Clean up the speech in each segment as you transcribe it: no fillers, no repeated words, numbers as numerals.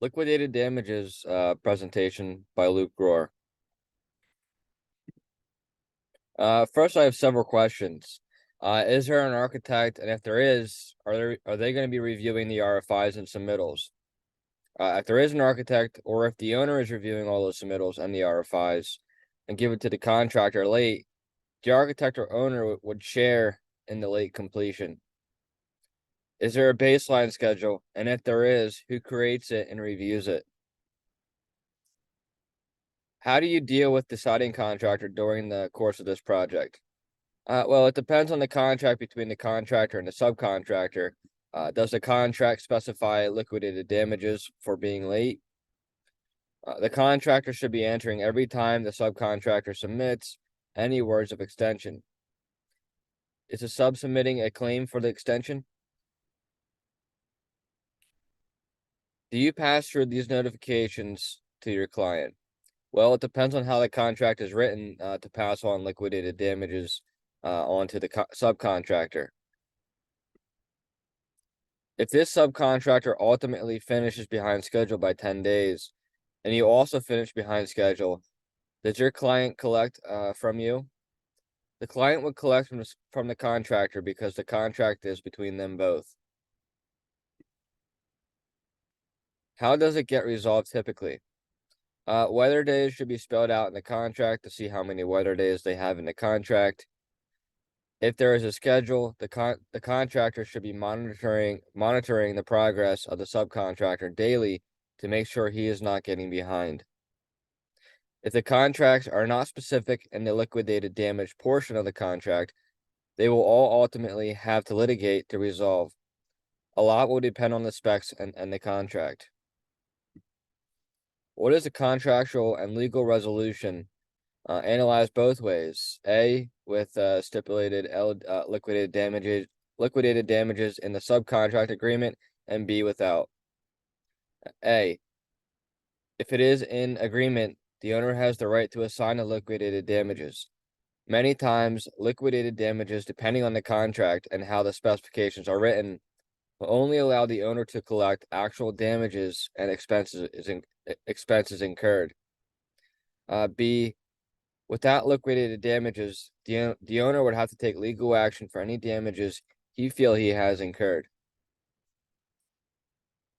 Liquidated Damages presentation by Luke Grohr. First, I have several questions. Is there an architect, and if there is, are they going to be reviewing the RFIs and submittals? If there is an architect, or if the owner is reviewing all those submittals and the RFIs and give it to the contractor late, the architect or owner would share in the late completion. Is there a baseline schedule? And if there is, who creates it and reviews it? How do you deal with the siding contractor during the course of this project? Well, it depends on the contract between the contractor and the subcontractor. Does the contract specify liquidated damages for being late? The contractor should be entering every time the subcontractor submits any words of extension. Is the sub submitting a claim for the extension? Do you pass through these notifications to your client? Well, it depends on how the contract is written to pass on liquidated damages onto the subcontractor. If this subcontractor ultimately finishes behind schedule by 10 days, and you also finish behind schedule, does your client collect from you? The client would collect from the contractor because the contract is between them both. How does it get resolved typically? Weather days should be spelled out in the contract to see how many weather days they have in the contract. If there is a schedule, the contractor should be monitoring the progress of the subcontractor daily to make sure he is not getting behind. If the contracts are not specific in the liquidated damage portion of the contract, they will all ultimately have to litigate to resolve. A lot will depend on the specs and the contract. What is a contractual and legal resolution? Analyzed both ways. A, with stipulated liquidated damages in the subcontract agreement, and B, without. A, if it is in agreement, the owner has the right to assign the liquidated damages. Many times, liquidated damages, depending on the contract and how the specifications are written, will only allow the owner to collect actual damages and expenses incurred. B, without liquidated damages, the owner would have to take legal action for any damages he has incurred.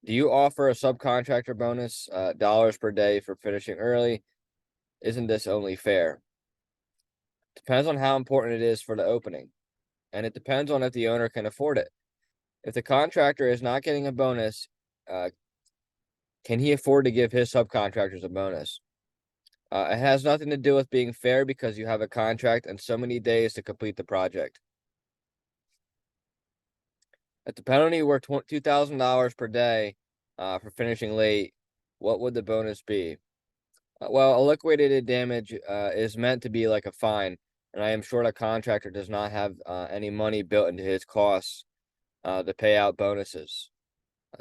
Do you offer a subcontractor bonus, dollars per day for finishing early? Isn't this only fair? Depends on how important it is for the opening, and it depends on if the owner can afford it. If the contractor is not getting a bonus, can he afford to give his subcontractors a bonus? It has nothing to do with being fair because you have a contract and so many days to complete the project. If the penalty were $2,000 per day for finishing late, what would the bonus be? Well, a liquidated damage is meant to be like a fine, and I am sure the contractor does not have any money built into his costs to pay out bonuses.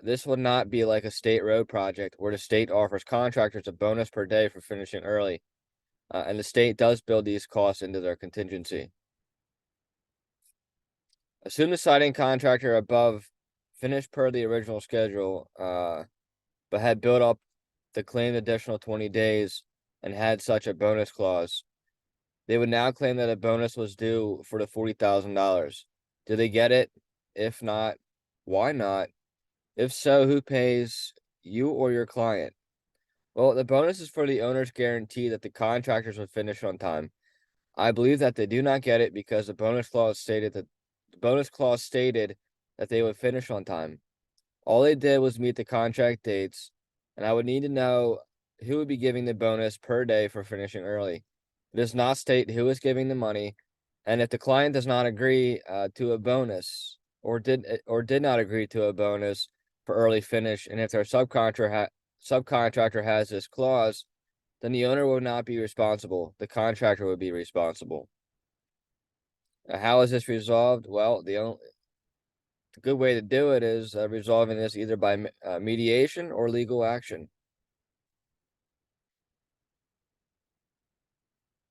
This would not be like a state road project where the state offers contractors a bonus per day for finishing early, and the state does build these costs into their contingency. Assume the siding contractor above finished per the original schedule, but had built up the claimed additional 20 days and had such a bonus clause. They would now claim that a bonus was due for the $40,000. Do they get it? If not, why not? If so, who pays, you or your client? Well, the bonus is for the owner's guarantee that the contractors would finish on time. I believe that they do not get it because the bonus clause stated that they would finish on time. All they did was meet the contract dates, and I would need to know who would be giving the bonus per day for finishing early. It does not state who is giving the money, and if the client does not agree to a bonus or did not agree to a bonus for early finish, and if their subcontractor has this clause, then the owner will not be responsible. The contractor would be responsible. How is this resolved? Well, the good way to do it is resolving this either by mediation or legal action.